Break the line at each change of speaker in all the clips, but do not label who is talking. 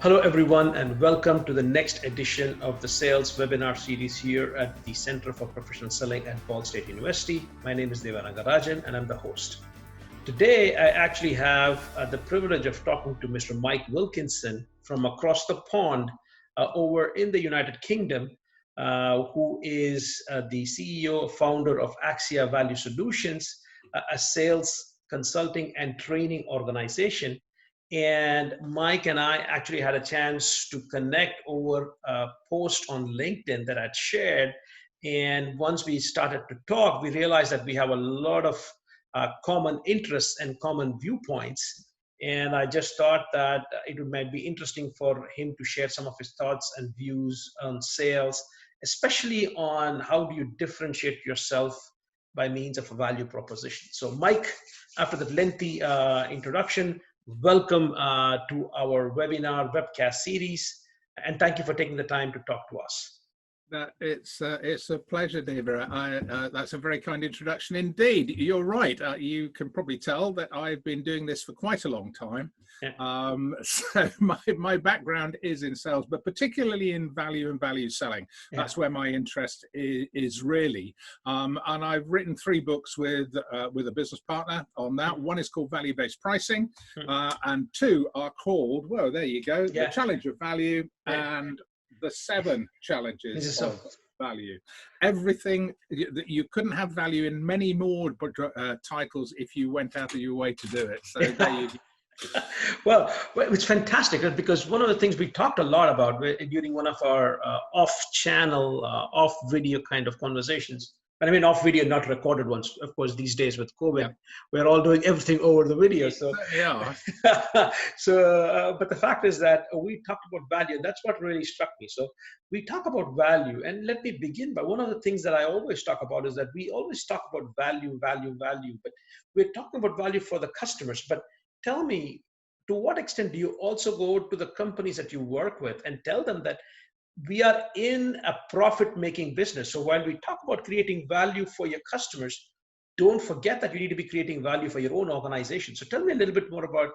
Hello, everyone, and welcome to the next edition of the Sales Webinar Series here at the Center for Professional Selling at Ball State University. My name is Devanagarajan, and I'm the host. Today, I actually have the privilege of talking to Mr. Mike Wilkinson from across the pond over in the United Kingdom, who is the CEO, founder of Axia Value Solutions, a sales consulting and training organization. And Mike and I actually had a chance to connect over a post on LinkedIn that I'd shared. And once we started to talk, we realized that we have a lot of common interests and common viewpoints. And I just thought that it might be interesting for him to share some of his thoughts and views on sales, especially on how do you differentiate yourself by means of a value proposition. So Mike, after that lengthy introduction, welcome to our webinar webcast series, and thank you for taking the time to talk to us.
It's a pleasure, Deva. That's a very kind introduction indeed. You're right. You can probably tell that I've been doing this for quite a long time. Yeah. So my background is in sales, but particularly in value and value selling. That's where my interest is really. And I've written 3 books with a business partner on that. One is called Value-Based Pricing, and 2 are called, well, there you go, The Challenge of Value and The 7 Challenges of Value. Everything that you couldn't have value in many more titles if you went out of your way to do it. So there you go.
Well, it's fantastic because one of the things we talked a lot about during one of our off-channel, off-video kind of conversations. And I mean, off video, not recorded ones. Of course, these days with COVID, we're all doing everything over the video. So, but the fact is that we talked about value, and that's what really struck me. So we talk about value, and let me begin by one of the things that I always talk about is that we always talk about value, but we're talking about value for the customers. But tell me, to what extent do you also go to the companies that you work with and tell them that we are in a profit-making business? So while we talk about creating value for your customers, don't forget that you need to be creating value for your own organization. So tell me a little bit more about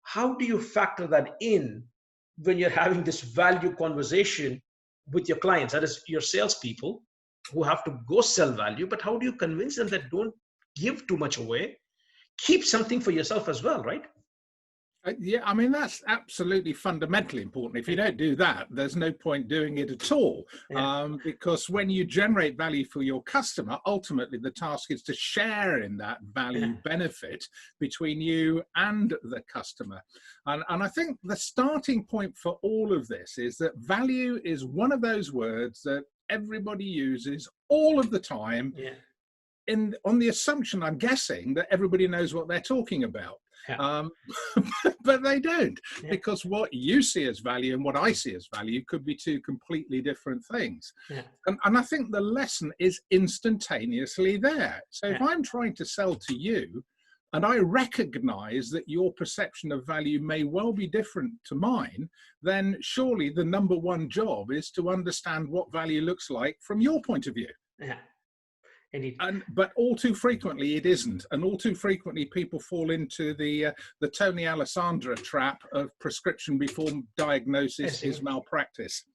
how do you factor that in when you're having this value conversation with your clients, that is your salespeople who have to go sell value, but how do you convince them that don't give too much away, keep something for yourself as well, right?
Yeah, I mean, that's absolutely fundamentally important. If you don't do that, there's no point doing it at all. Because when you generate value for your customer, ultimately the task is to share in that value benefit between you and the customer. And I think the starting point for all of this is that value is one of those words that everybody uses all of the time on the assumption, I'm guessing, that everybody knows what they're talking about. But they don't, because what you see as value and what I see as value could be 2 completely different things. And I think the lesson is instantaneously there. So if I'm trying to sell to you and I recognize that your perception of value may well be different to mine, then surely the number one job is to understand what value looks like from your point of view. But all too frequently it isn't, and all too frequently people fall into the Tony Alessandra trap of prescription before diagnosis is malpractice.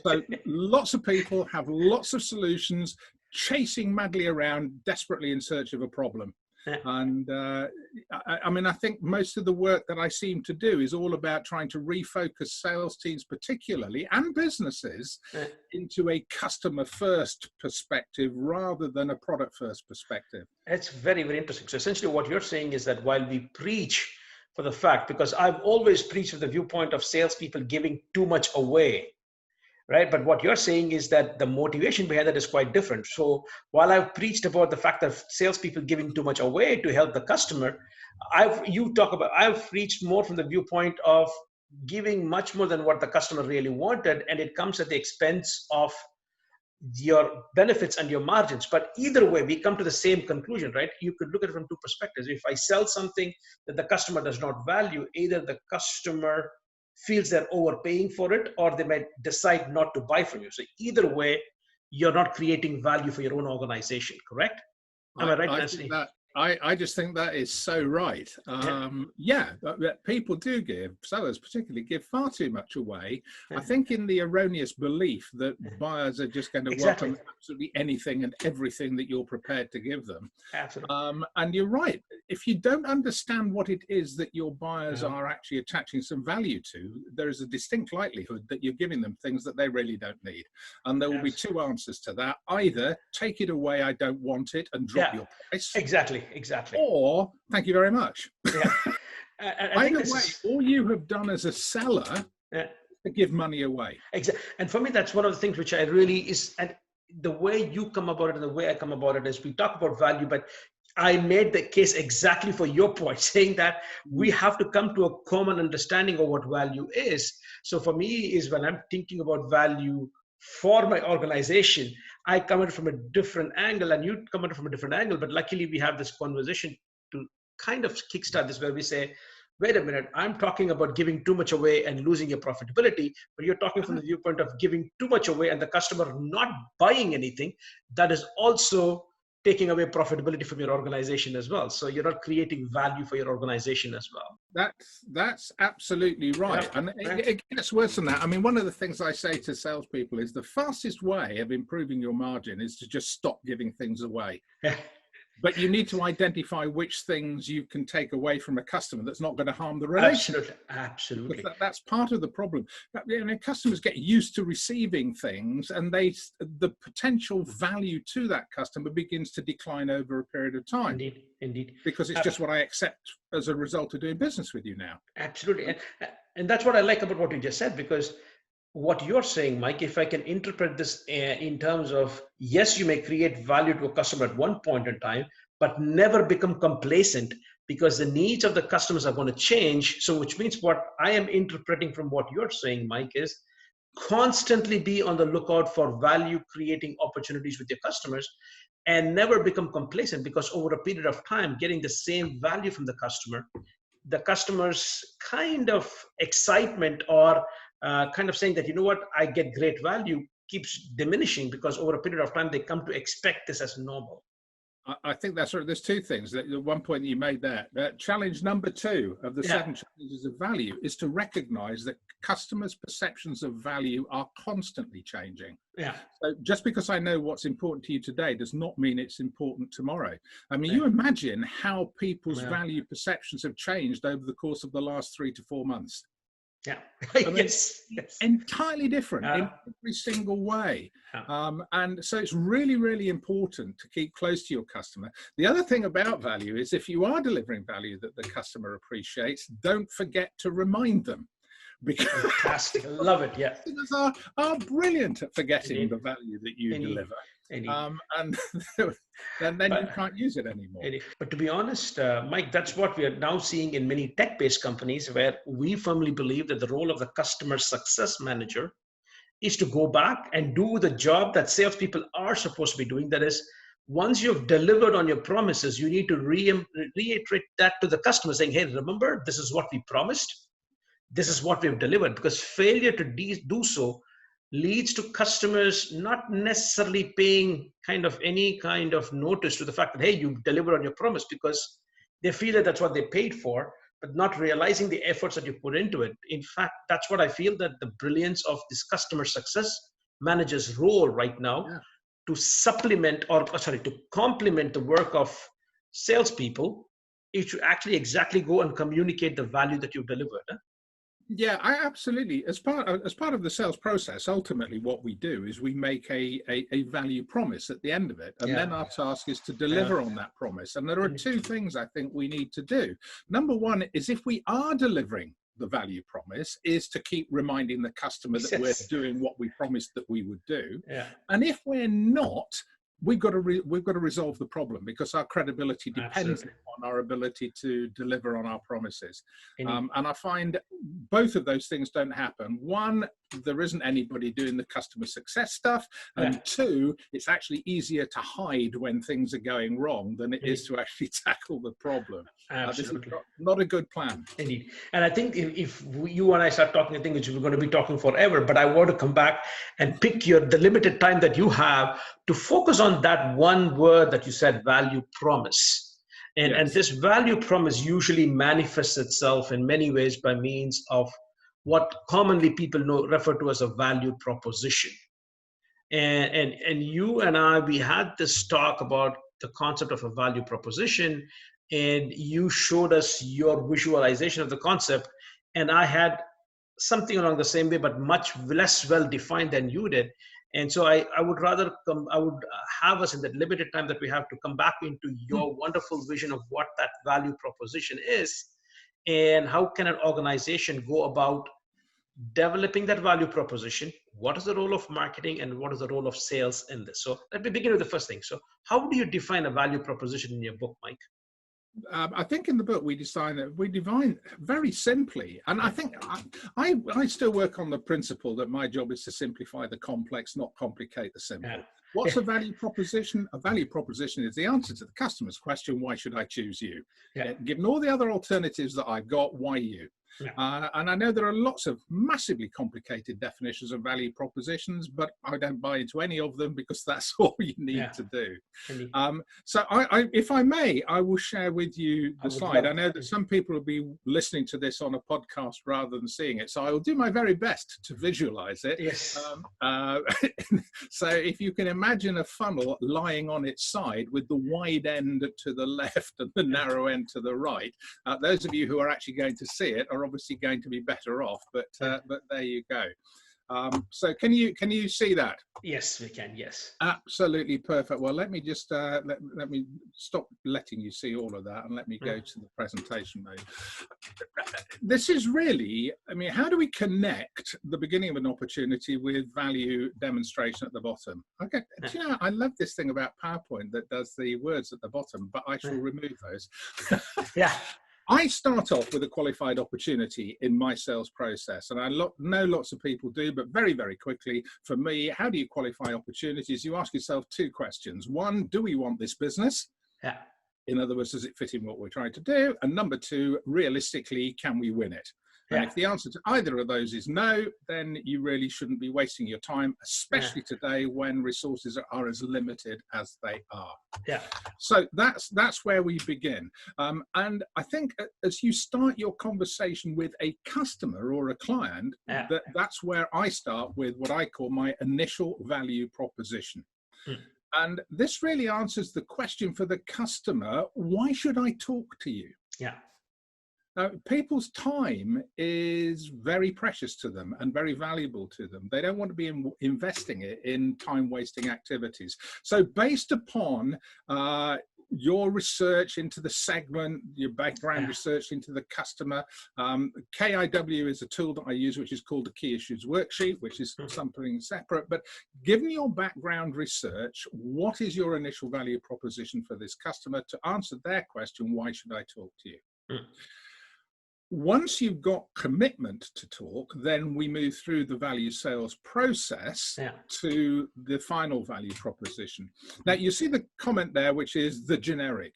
So lots of people have lots of solutions, chasing madly around, desperately in search of a problem. And I mean, I think most of the work that I seem to do is all about trying to refocus sales teams particularly, and businesses, into a customer first perspective rather than a product first perspective.
It's very, very interesting. So essentially what you're saying is that while we preach for the fact, because I've always preached with the viewpoint of salespeople giving too much away, right? But what you're saying is that the motivation behind that is quite different. So while I've preached about the fact that salespeople giving too much away to help the customer, I've preached more from the viewpoint of giving much more than what the customer really wanted, and it comes at the expense of your benefits and your margins. But either way, we come to the same conclusion, right? You could look at it from 2 perspectives. If I sell something that the customer does not value, either the customer feels they're overpaying for it, or they might decide not to buy from you. So either way, you're not creating value for your own organization, correct? Am I right, Nancy?
I just think that is so right. That people do give, sellers particularly, give far too much away. I think in the erroneous belief that buyers are just going to welcome absolutely anything and everything that you're prepared to give them.
Absolutely.
And you're right. If you don't understand what it is that your buyers are actually attaching some value to, there is a distinct likelihood that you're giving them things that they really don't need. And there will be two answers to that. Either take it away, I don't want it, and drop your price.
Exactly.
Or thank you very much.
Either
way, all you have done as a seller to give money away.
Exactly. And for me, that's one of the things which I really is, and the way you come about it and the way I come about it is we talk about value, but I made the case exactly for your point, saying that we have to come to a common understanding of what value is. So for me is when I'm thinking about value for my organization, I come at it from a different angle and you come at it from a different angle. But luckily we have this conversation to kind of kickstart this where we say, wait a minute, I'm talking about giving too much away and losing your profitability, but you're talking from the viewpoint of giving too much away and the customer not buying anything. That is also taking away profitability from your organization as well. So you're not creating value for your organization as well.
That's absolutely right. And it gets worse than that. I mean, one of the things I say to salespeople is the fastest way of improving your margin is to just stop giving things away. But you need to identify which things you can take away from a customer that's not going to harm the relationship.
Absolutely.
That's part of the problem. Customers get used to receiving things, and the potential value to that customer begins to decline over a period of time.
Indeed.
Because it's just what I accept as a result of doing business with you now.
Absolutely. And that's what I like about what you just said, because what you're saying, Mike, if I can interpret this in terms of, yes, you may create value to a customer at one point in time, but never become complacent because the needs of the customers are going to change. So which means what I am interpreting from what you're saying, Mike, is constantly be on the lookout for value creating opportunities with your customers and never become complacent, because over a period of time, getting the same value from the customer's kind of excitement or kind of saying that, you know what, I get great value keeps diminishing because over a period of time, they come to expect this as normal.
I think that's right. There's two things. The one point that you made there. Challenge number 2 of the 7 challenges of value is to recognize that customers' perceptions of value are constantly changing. So just because I know what's important to you today does not mean it's important tomorrow. I mean, you imagine how people's value perceptions have changed over the course of the last 3 to 4 months.
Yes.
Entirely different in every single way. And so it's really, really important to keep close to your customer. The other thing about value is if you are delivering value that the customer appreciates, don't forget to remind them. Because
fantastic. I love it.
Customers are brilliant at forgetting the value that you deliver. And then you can't use it anymore.
But to be honest, Mike, that's what we are now seeing in many tech-based companies, where we firmly believe that the role of the customer success manager is to go back and do the job that salespeople are supposed to be doing. That is, once you've delivered on your promises, you need to reiterate that to the customer, saying, hey, remember, this is what we promised. This is what we've delivered. Because failure to do so leads to customers not necessarily paying any kind of notice to the fact that, hey, you delivered on your promise, because they feel that that's what they paid for, but not realizing the efforts that you put into it. In fact, that's what I feel that the brilliance of this customer success manager's role right now to supplement to complement the work of salespeople is to actually exactly go and communicate the value that you've delivered.
Yeah, I absolutely. As part of the sales process, ultimately what we do is we make a value promise at the end of it. And then our task is to deliver on that promise. And there are 2 things I think we need to do. Number 1 is, if we are delivering the value promise, is to keep reminding the customer that we're doing what we promised that we would do. And if we're not, we've got to resolve the problem, because our credibility depends on our ability to deliver on our promises. And I find both of those things don't happen. 1, there isn't anybody doing the customer success stuff, and 2, it's actually easier to hide when things are going wrong than it is to actually tackle the problem. This is not a good plan.
Indeed. And I think if you and I start talking, I think we're going to be talking forever, but I want to come back and pick the limited time that you have to focus on that one word that you said, value promise. And
Yes.
this value promise usually manifests itself in many ways by means of what commonly people refer to as a value proposition. And you and I, we had this talk about the concept of a value proposition, and you showed us your visualization of the concept, and I had something along the same way, but much less well defined than you did. And so I would rather I would have us in that limited time that we have to come back into your wonderful vision of what that value proposition is, and how can an organization go about developing that value proposition. What is the role of marketing and what is the role of sales in this? So let me begin with the first thing. So how do you define a value proposition in your book, Mike?
I think in the book we define very simply, and I think I still work on the principle that my job is to simplify the complex, not complicate the simple.
Yeah.
What's a value proposition? A value proposition is the answer to the customer's question, why should I choose you?
Yeah.
Given all the other alternatives that I've got, why you?
Yeah.
And I know there are lots of massively complicated definitions of value propositions, but I don't buy into any of them because that's all you need to do. So if I may, I will share with you the slide. I know that some people will be listening to this on a podcast rather than seeing it, so I will do my very best to visualize it.
Yes.
So if you can imagine a funnel lying on its side with the wide end to the left and the narrow end to the right, those of you who are actually going to see it are obviously going to be better off, but there you go. So can you see that?
Yes, we can. Yes.
Absolutely perfect. Well, let me just let me stop letting you see all of that and let me go to the presentation mode. This is really, I mean, how do we connect the beginning of an opportunity with value demonstration at the bottom? Okay, do you know, I love this thing about PowerPoint that does the words at the bottom, but I shall remove those.
Yeah.
I start off with a qualified opportunity in my sales process, and I know lots of people do, but very, very quickly, for me, how do you qualify opportunities? You ask yourself two questions. One, do we want this business?
Yeah.
In other words, does it fit in what we're trying to do? And number two, realistically, can we win it? And if the answer to either of those is no, then you really shouldn't be wasting your time, especially today when resources are as limited as they are.
Yeah.
So that's where we begin. And I think as you start your conversation with a customer or a client, that's where I start with what I call my initial value proposition. And this really answers the question for the customer, why should I talk to you?
Yeah.
Now, people's time is very precious to them and very valuable to them. They don't want to be investing it in time-wasting activities. So based upon your research into the segment, your background research into the customer, KIW is a tool that I use, which is called the Key Issues Worksheet, which is something separate. But given your background research, what is your initial value proposition for this customer? To answer their question, why should I talk to you? Once you've got commitment to talk, then we move through the value sales process to the final value proposition. Now, you see the comment there, which is the generic.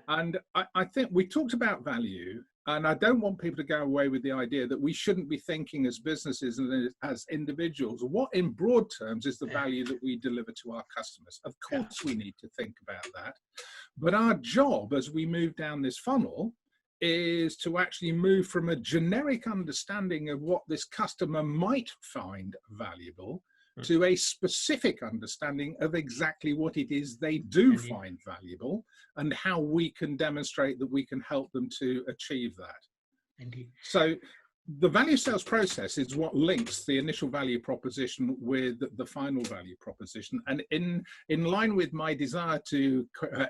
And I think we talked about value, and I don't want people to go away with the idea that we shouldn't be thinking as businesses and as individuals, what in broad terms is the value that we deliver to our customers. Of course, we need to think about that. But our job as we move down this funnel is to actually move from a generic understanding of what this customer might find valuable to a specific understanding of exactly what it is they do find valuable and how we can demonstrate that we can help them to achieve that.
Indeed.
So the value sales process is what links the initial value proposition with the final value proposition. And in line with my desire to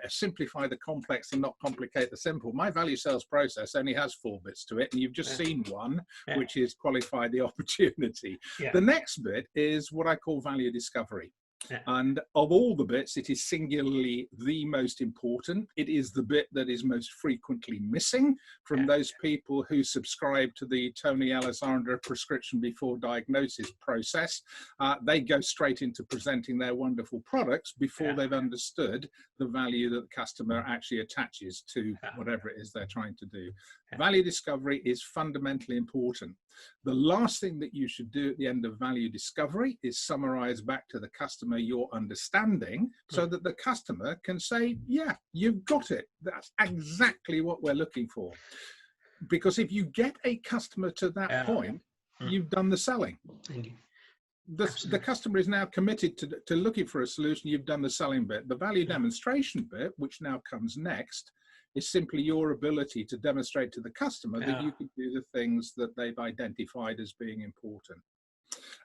simplify the complex and not complicate the simple, my value sales process only has 4 bits to it. And you've just seen one, which is qualify the opportunity. The next bit is what I call value discovery. And of all the bits, it is singularly the most important. It is the bit that is most frequently missing from those people who subscribe to the Tony Alessandra prescription before diagnosis process. They go straight into presenting their wonderful products before they've understood the value that the customer actually attaches to whatever it is they're trying to do. Value discovery is fundamentally important. The last thing that you should do at the end of value discovery is summarize back to the customer your understanding so that the customer can say, yeah, you've got it. That's exactly what we're looking for. Because if you get a customer to that point, you've done the selling. The customer is now committed to looking for a solution. You've done the selling bit. The value demonstration bit, which now comes next, is simply your ability to demonstrate to the customer that you can do the things that they've identified as being important.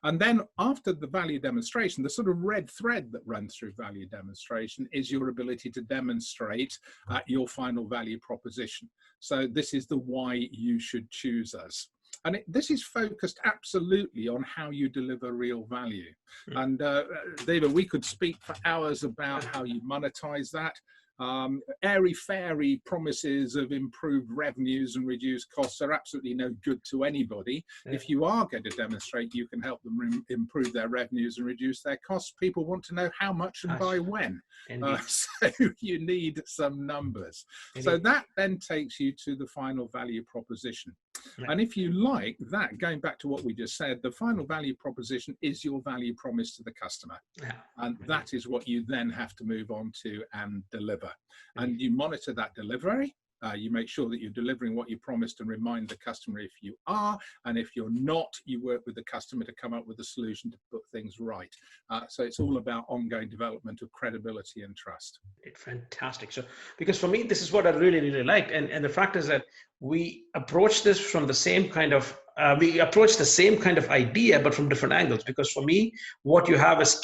And then after the value demonstration, the sort of red thread that runs through value demonstration is your ability to demonstrate your final value proposition. So this is the why you should choose us. And this is focused absolutely on how you deliver real value. And David, we could speak for hours about how you monetize that. Airy-fairy promises of improved revenues and reduced costs are absolutely no good to anybody. If you are going to demonstrate you can help them improve their revenues and reduce their costs, people want to know how much and by when. So you need some numbers. So that then takes you to the final value proposition. And if you like that, going back to what we just said, the final value proposition is your value promise to the customer. And that is what you then have to move on to and deliver. And you monitor that delivery. You make sure that you're delivering what you promised and remind the customer if you are. And if you're not, you work with the customer to come up with a solution to put things right. So it's all about ongoing development of credibility and trust.
Fantastic. So, because for me, this is what I really, really liked. And the fact is that we approach this from the same kind of, idea, but from different angles. Because for me, what you have is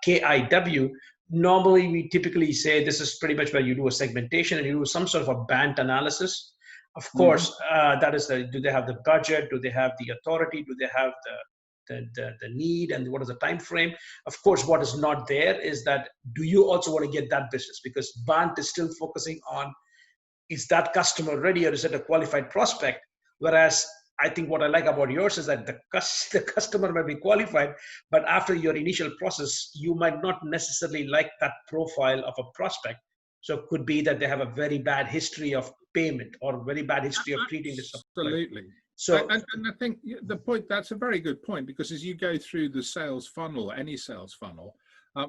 KIW. Normally, we typically say this is pretty much where you do a segmentation and you do some sort of a band analysis. Of course, that is do they have the budget? Do they have the authority? Do they have the need? And what is the time frame? Of course, what is not there is that, do you also want to get that business? Because band is still focusing on, is that customer ready or is it a qualified prospect? Whereas I think what I like about yours is that the customer might be qualified, but after your initial process, you might not necessarily like that profile of a prospect. So it could be that they have a very bad history of payment or very bad history of treating the supplier.
Absolutely.
So,
and I think the point, that's a very good point, because as you go through the sales funnel, any sales funnel,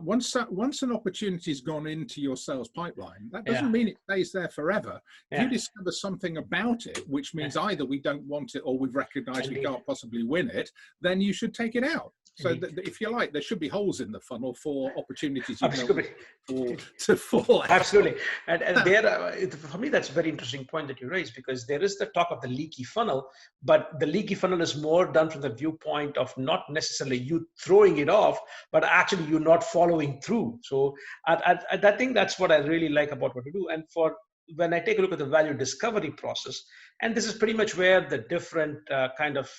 once an opportunity's gone into your sales pipeline, that doesn't mean it stays there forever. If you discover something about it, which means either we don't want it or we've recognized we can't possibly win it, then you should take it out. So if you like, there should be holes in the funnel for opportunities to fall out.
Absolutely. And there, for me, that's a very interesting point that you raised, because there is the talk of the leaky funnel, but the leaky funnel is more done from the viewpoint of not necessarily you throwing it off, but actually you not following through. So I think that's what I really like about what we do. And when I take a look at the value discovery process, and this is pretty much where the different kind of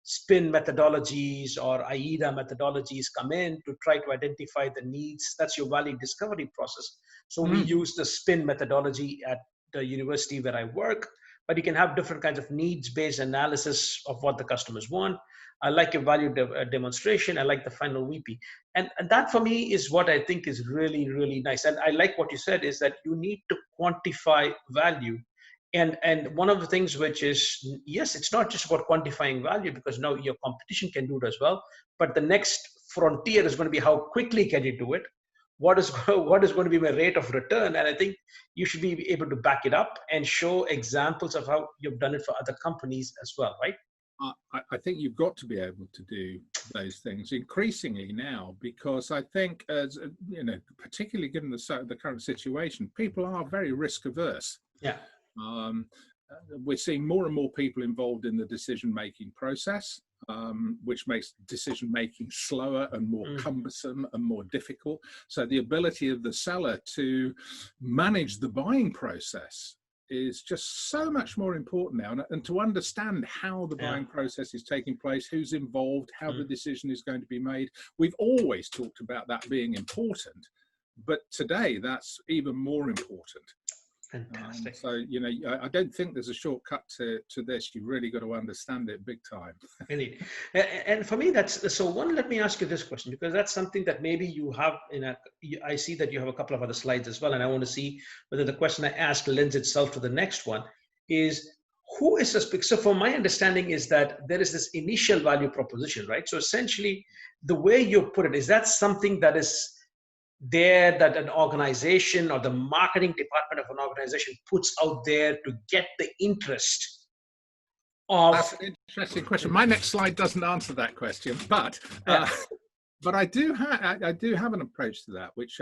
spin methodologies or AIDA methodologies come in to try to identify the needs. That's your value discovery process. So we use the spin methodology at the university where I work, but you can have different kinds of needs-based analysis of what the customers want. I like your value demonstration. I like the final VP. And that for me is what I think is really, really nice. And I like what you said is that you need to quantify value. And one of the things which is, yes, it's not just about quantifying value, because now your competition can do it as well. But the next frontier is going to be how quickly can you do it? What is going to be my rate of return? And I think you should be able to back it up and show examples of how you've done it for other companies as well, right?
I think you've got to be able to do those things increasingly now, because I think, as you know, particularly given the current situation, people are very risk averse.
Yeah.
We're seeing more and more people involved in the decision-making process, which makes decision-making slower and more cumbersome and more difficult. So the ability of the seller to manage the buying process is just so much more important now, and to understand how the buying process is taking place, who's involved, how the decision is going to be made. We've always talked about that being important, but today that's even more important.
Fantastic.
So, you know, I don't think there's a shortcut to this. You've really got to understand it big time.
Indeed. And for me, let me ask you this question, because that's something that maybe you have I see that you have a couple of other slides as well. And I want to see whether the question I asked lends itself to the next one is, who is suspect? So from my understanding is that there is this initial value proposition, right? So essentially the way you put it, is that something that is there that an organization or the marketing department of an organization puts out there to get the interest of?
That's an interesting question. My next slide doesn't answer that question, but but I do have an approach to that, which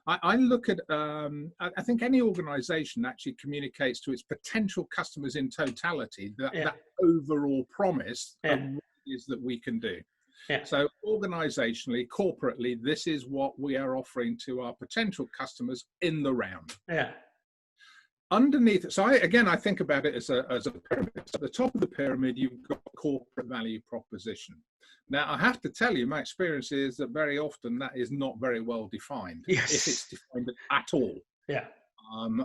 I look at. I think any organisation actually communicates to its potential customers in totality that overall promise of what it is that we can do. So organisationally, corporately, this is what we are offering to our potential customers in the round. Underneath, so I think about it as a pyramid. So at the top of the pyramid, you've got corporate value proposition. Now, I have to tell you, my experience is that very often that is not very well defined, if it's defined at all.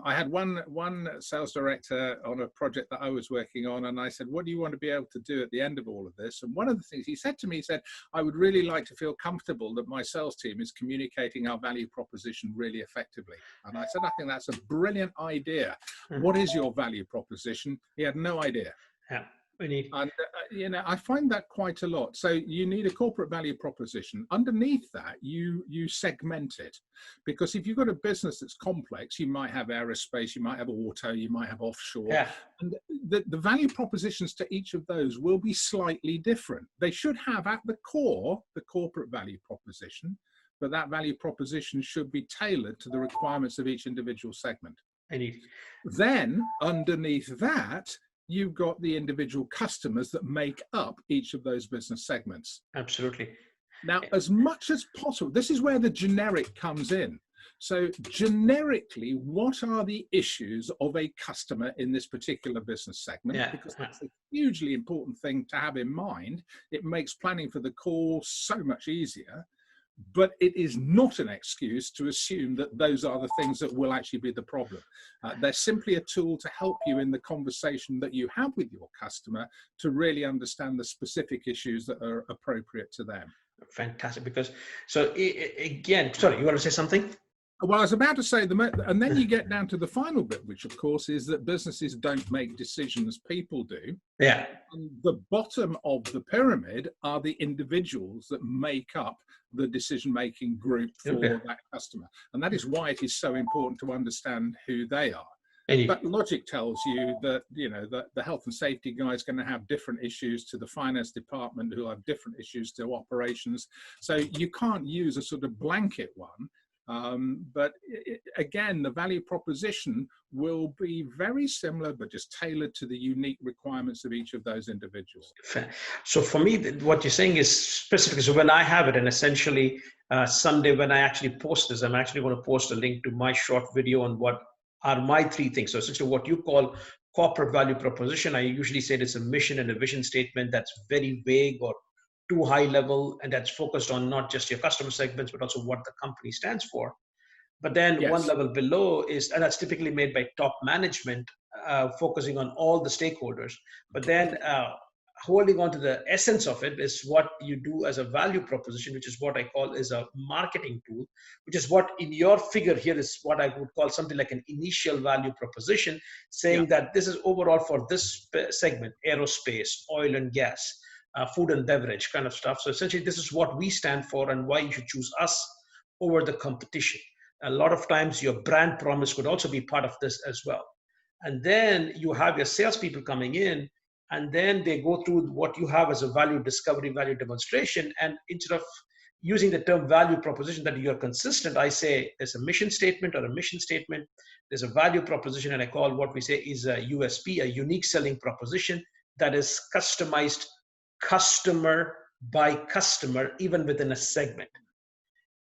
I had one sales director on a project that I was working on, and I said, what do you want to be able to do at the end of all of this? And one of the things he said to me, he said, I would really like to feel comfortable that my sales team is communicating our value proposition really effectively. And I said, I think that's a brilliant idea. What is your value proposition? He had no idea. And I find that quite a lot. So you need a corporate value proposition. Underneath that, you segment it, because if you've got a business that's complex, you might have aerospace, you might have auto, you might have offshore, and the value propositions to each of those will be slightly different. They should have at the core the corporate value proposition, but that value proposition should be tailored to the requirements of each individual segment. Then underneath that, you've got the individual customers that make up each of those business segments.
Absolutely.
Now, as much as possible, this is where the generic comes in. So generically, what are the issues of a customer in this particular business segment? Because that's a hugely important thing to have in mind. It makes planning for the call so much easier. But it is not an excuse to assume that those are the things that will actually be the problem. They're simply a tool to help you in the conversation that you have with your customer to really understand the specific issues that are appropriate to them.
Fantastic. Because, so again, sorry, you want to say something?
Well, I was about to say, and then you get down to the final bit, which of course is that businesses don't make decisions, people do. And the bottom of the pyramid are the individuals that make up the decision-making group for that customer. And that is why it is so important to understand who they are. But logic tells you that, that the health and safety guy is going to have different issues to the finance department, who have different issues to operations. So you can't use a sort of blanket one. But again, the value proposition will be very similar, but just tailored to the unique requirements of each of those individuals.
So for me, what you're saying is specific. So when I have it, and essentially Sunday, when I actually post this, I'm actually going to post a link to my short video on what are my three things. So essentially what you call corporate value proposition, I usually say it's a mission and a vision statement that's very vague or too high level, and that's focused on not just your customer segments, but also what the company stands for. But then one level below is, and that's typically made by top management, focusing on all the stakeholders. But then holding on to the essence of it is what you do as a value proposition, which is what I call is a marketing tool, which is what in your figure here is what I would call something like an initial value proposition, saying that this is overall for this segment, aerospace, oil and gas, food and beverage kind of stuff. So essentially, this is what we stand for and why you should choose us over the competition. A lot of times your brand promise could also be part of this as well. And then you have your salespeople coming in, and then they go through what you have as a value discovery, value demonstration. And instead of using the term value proposition that you're consistent, I say there's a mission statement or a mission statement. There's a value proposition, and I call what we say is a USP, a unique selling proposition that is customized customer by customer, even within a segment.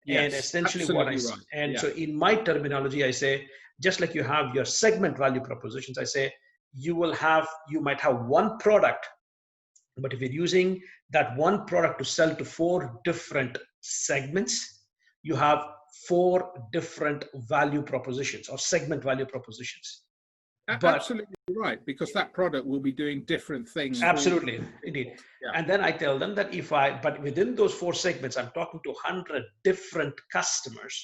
And essentially what I say, so in my terminology, I say, just like you have your segment value propositions, I say you might have one product, but if you're using that one product to sell to 4 different segments, you have 4 different value propositions or segment value propositions.
Absolutely right, because that product will be doing different things.
Absolutely, indeed. And then I tell them that but within those 4 segments, I'm talking to 100 different customers.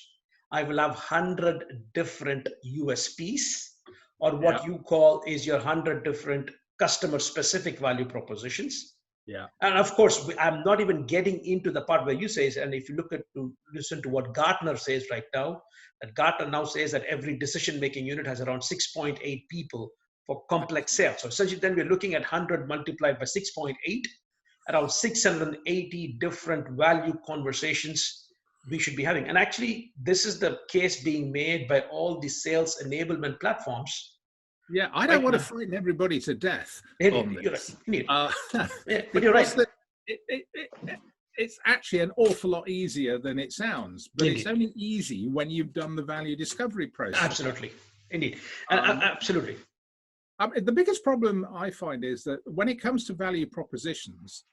I will have 100 different USPs, or what you call is your 100 different customer specific value propositions.
Yeah.
And of course, I'm not even getting into the part where you say, and if you listen to what Gartner says right now, that Gartner now says that every decision-making unit has around 6.8 people for complex sales. So essentially then we're looking at 100 multiplied by 6.8, around 680 different value conversations we should be having. And actually, this is the case being made by all the sales enablement platforms.
Yeah, I don't want to frighten everybody to death on this.
But you're right.
It's actually an awful lot easier than it sounds, but
Indeed.
It's only easy when you've done the value discovery process.
Absolutely. Indeed. Absolutely.
The biggest problem I find is that when it comes to value propositions,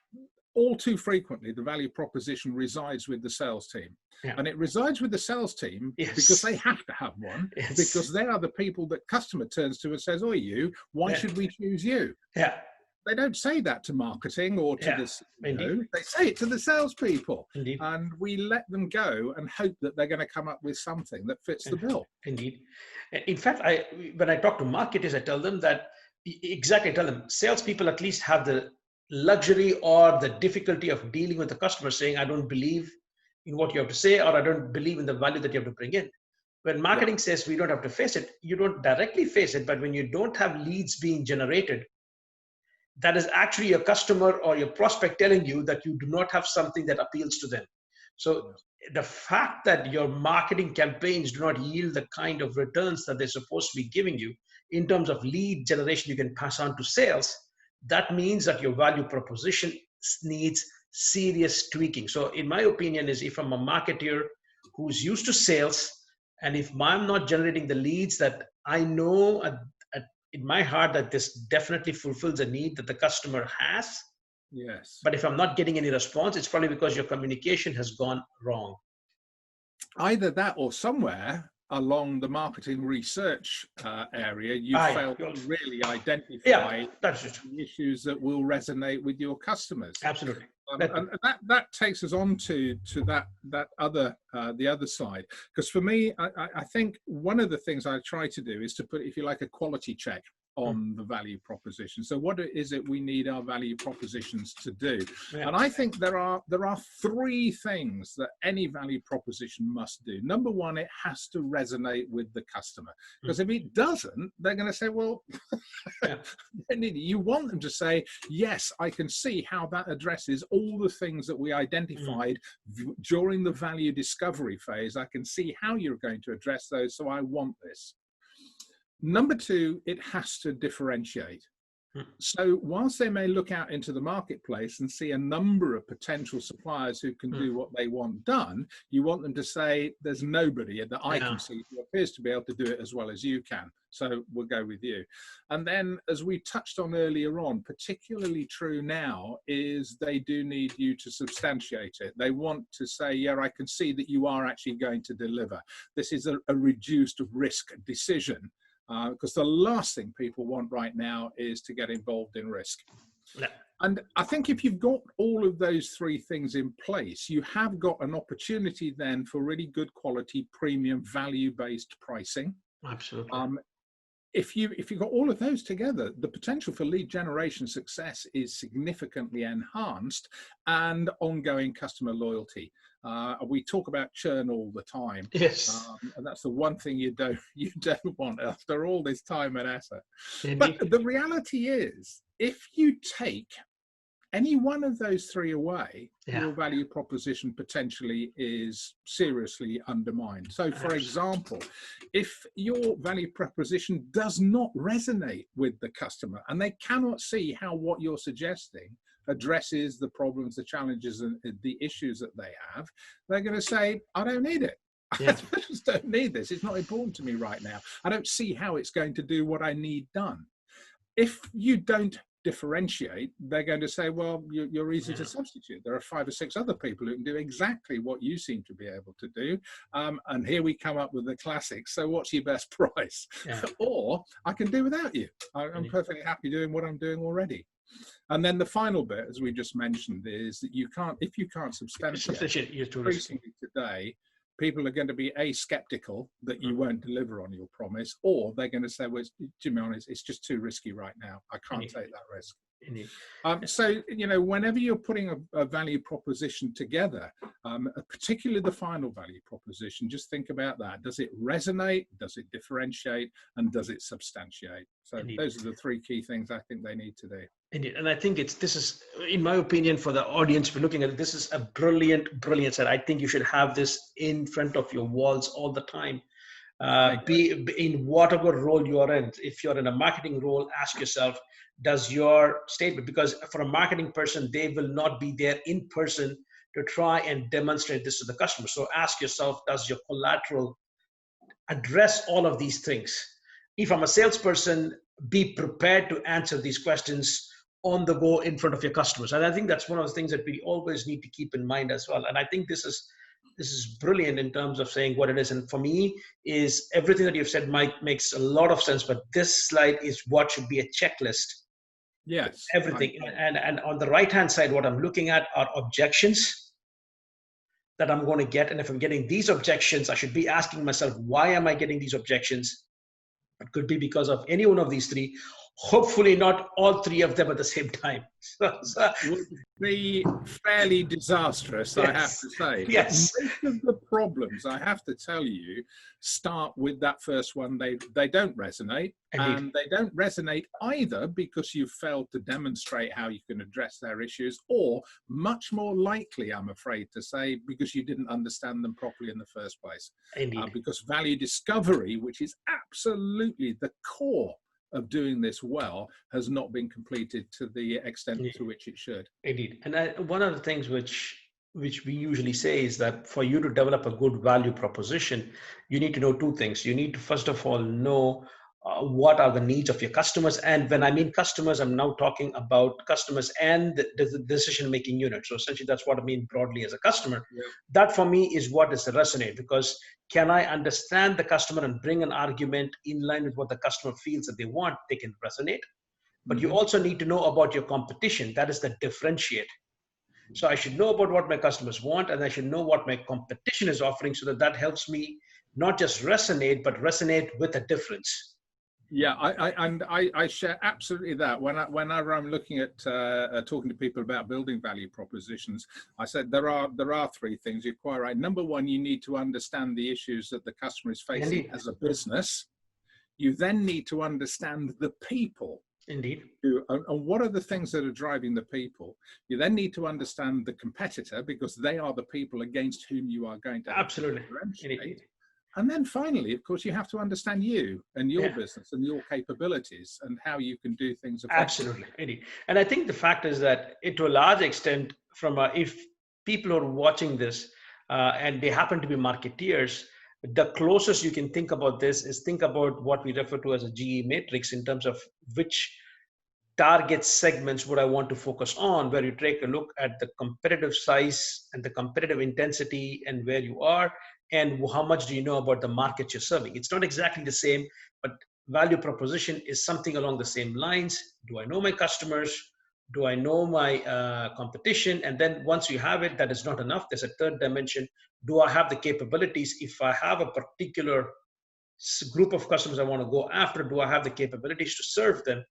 all too frequently, the value proposition resides with the sales team.
Yeah.
And it resides with the sales team because they have to have one, because they are the people that customer turns to and says, "Oh, why should we choose you?"
Yeah.
They don't say that to marketing or to the CEO. They say it to the salespeople.
Indeed.
And we let them go and hope that they're going to come up with something that fits the bill.
Indeed. In fact, when I talk to marketers, I tell them that salespeople at least have the luxury or the difficulty of dealing with the customer saying, "I don't believe in what you have to say," or "I don't believe in the value that you have to bring in." When marketing says we don't have to face it, you don't directly face it, but when you don't have leads being generated, that is actually your customer or your prospect telling you that you do not have something that appeals to them. So the fact that your marketing campaigns do not yield the kind of returns that they're supposed to be giving you in terms of lead generation you can pass on to sales, that means that your value proposition needs serious tweaking. So in my opinion is, if I'm a marketer who's used to sales, and if I'm not generating the leads that I know in my heart that this definitely fulfills a need that the customer has.
Yes.
But if I'm not getting any response, it's probably because your communication has gone wrong.
Either that, or somewhere along the marketing research area, you failed to really identify the issues that will resonate with your customers.
Absolutely.
And that takes us on to the other side, because for me, I think one of the things I try to do is to put, if you like, a quality check on the value proposition. So what is it we need our value propositions to do? And I think there are three things that any value proposition must do. Number one, it has to resonate with the customer, because if it doesn't, they're going to say, well, you want them to say, yes, I can see how that addresses all the things that we identified during the value discovery phase. I can see how you're going to address those, so I want this. Number two, it has to differentiate. So whilst they may look out into the marketplace and see a number of potential suppliers who can do what they want done, you want them to say, there's nobody that I can see who appears to be able to do it as well as you can. So we'll go with you. And then, as we touched on earlier on, particularly true now, is they do need you to substantiate it. They want to say, yeah, I can see that you are actually going to deliver. This is a reduced risk decision. Because the last thing people want right now is to get involved in risk. Yeah. And I think if you've got all of those three things in place, you have got an opportunity then for really good quality, premium, value-based pricing.
Absolutely.
If you've got all of those together, the potential for lead generation success is significantly enhanced, and ongoing customer loyalty. We talk about churn all the time.
Yes.
And that's the one thing you don't want after all this time and effort.
Indeed.
But the reality is, if you take any one of those three away, your value proposition potentially is seriously undermined. So, for example, if your value proposition does not resonate with the customer and they cannot see how what you're suggesting addresses the problems, the challenges, and the issues that they have, they're going to say, I don't need it. I just don't need this. It's not important to me right now. I don't see how it's going to do what I need done. If you don't differentiate, they're going to say, well, you're easy to substitute. There are 5 or 6 other people who can do exactly what you seem to be able to do. And here we come up with the classics. So what's your best price? Or I can do without you. I'm perfectly happy doing what I'm doing already. And then the final bit, as we just mentioned, is that if you can't substantiate increasingly today, people are going to be skeptical that you won't deliver on your promise, or they're going to say, well, to be honest, it's just too risky right now. I can't take that risk. So, whenever you're putting a value proposition together, particularly the final value proposition, just think about that. Does it resonate? Does it differentiate? And does it substantiate? So those are the three key things I think they need to do.
Indeed. And I think this is, in my opinion, for the audience, we're looking at it, this is a brilliant set. I think you should have this in front of your walls all the time. Be in whatever role you are in. If you're in a marketing role, ask yourself, does your statement, because for a marketing person, they will not be there in person to try and demonstrate this to the customer. So ask yourself, does your collateral address all of these things? If I'm a salesperson, be prepared to answer these questions on the go in front of your customers. And I think that's one of the things that we always need to keep in mind as well. And I think this is brilliant in terms of saying what it is. And for me, is everything that you've said, Mike, makes a lot of sense. But this slide is what should be a checklist.
Yes.
Everything. And on the right-hand side, what I'm looking at are objections that I'm going to get. And if I'm getting these objections, I should be asking myself, why am I getting these objections? It could be because of any one of these three. Hopefully not all three of them at the same time.
Would be fairly disastrous, yes. I have to say.
Yes.
Most of the problems, I have to tell you, start with that first one. They don't resonate. Indeed. And they don't resonate either because you've failed to demonstrate how you can address their issues, or much more likely, I'm afraid to say, because you didn't understand them properly in the first place.
Indeed.
Because value discovery, which is absolutely the core of doing this well, has not been completed to the extent to which it should.
Indeed. And one of the things which we usually say is that for you to develop a good value proposition, you need to know two things. You need to, first of all, know what are the needs of your customers. And when I mean customers, I'm now talking about customers and the decision-making unit. So essentially, that's what I mean broadly as a customer. Yeah. That for me is what is the resonate, because can I understand the customer and bring an argument in line with what the customer feels that they want? They can resonate. But you also need to know about your competition. That is the differentiate. So I should know about what my customers want, and I should know what my competition is offering, so that helps me not just resonate, but resonate with a difference.
Yeah, I share absolutely that. Whenever I'm looking at talking to people about building value propositions, I said there are three things. You're quite right. Number one, you need to understand the issues that the customer is facing. Indeed. As a business. You then need to understand the people.
Indeed.
And what are the things that are driving the people? You then need to understand the competitor, because they are the people against whom you are going to
absolutely differentiate.
And then finally, of course, you have to understand you and your business and your capabilities and how you can do things effectively.
Absolutely. Indeed. And I think the fact is that to a large extent, if people are watching this and they happen to be marketeers, the closest you can think about this is think about what we refer to as a GE matrix in terms of which target segments would I want to focus on, where you take a look at the competitive size and the competitive intensity and where you are, and how much do you know about the market you're serving. It's not exactly the same, but value proposition is something along the same lines. Do I know my customers? Do I know my competition? And then once you have it, that is not enough. There's a third dimension. Do I have the capabilities? If I have a particular group of customers I want to go after, do I have the capabilities to serve them?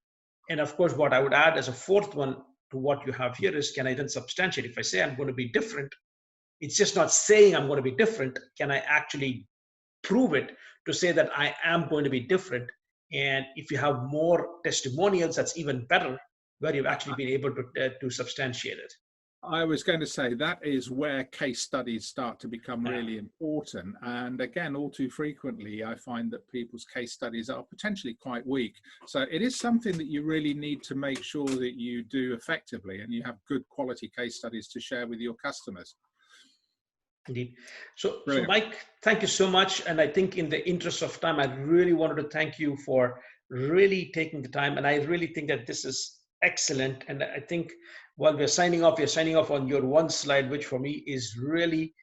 And of course, what I would add as a fourth one to what you have here is, can I then substantiate? If I say I'm going to be different, it's just not saying I'm going to be different. Can I actually prove it to say that I am going to be different? And if you have more testimonials, that's even better, where you've actually been able to substantiate it.
I was going to say that is where case studies start to become really important. And again, all too frequently, I find that people's case studies are potentially quite weak. So it is something that you really need to make sure that you do effectively, and you have good quality case studies to share with your customers.
Indeed. So Mike, thank you so much. And I think in the interest of time, I really wanted to thank you for really taking the time. And I really think that this is excellent. And I think while we're signing off on your one slide, which for me is really,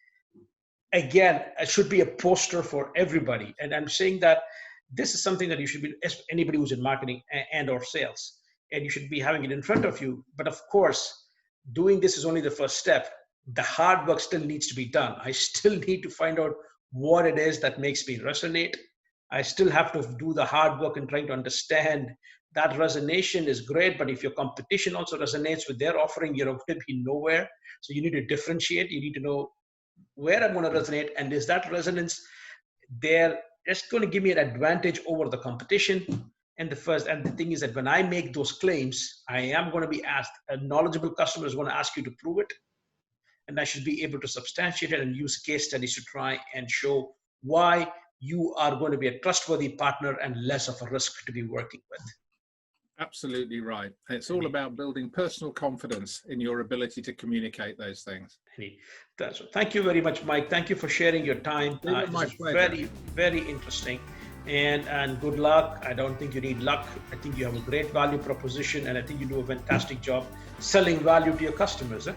again, it should be a poster for everybody. And I'm saying that this is something that you should be, anybody who's in marketing and or sales, and you should be having it in front of you. But of course, doing this is only the first step. the hard work still needs to be done. I still need to find out what it is that makes me resonate. I still have to do the hard work in trying to understand that resonation is great, but if your competition also resonates with their offering, you're going to be nowhere. So you need to differentiate. You need to know where I'm going to resonate, and is that resonance there just going to give me an advantage over the competition? And the thing is that when I make those claims, I am going to be asked, a knowledgeable customer is going to ask you to prove it. And I should be able to substantiate it and use case studies to try and show why you are going to be a trustworthy partner and less of a risk to be working with.
Absolutely right. It's all about building personal confidence in your ability to communicate those things.
Thank you very much, Mike. Thank you for sharing your time.
It was
very, very interesting. And good luck. I don't think you need luck. I think you have a great value proposition, and I think you do a fantastic job selling value to your customers.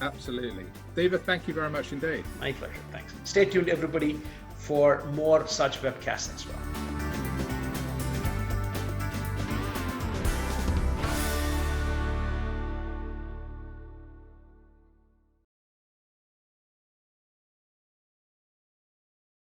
Absolutely. David, thank you very much indeed.
My pleasure. Thanks. Stay tuned, everybody, for more such webcasts as well.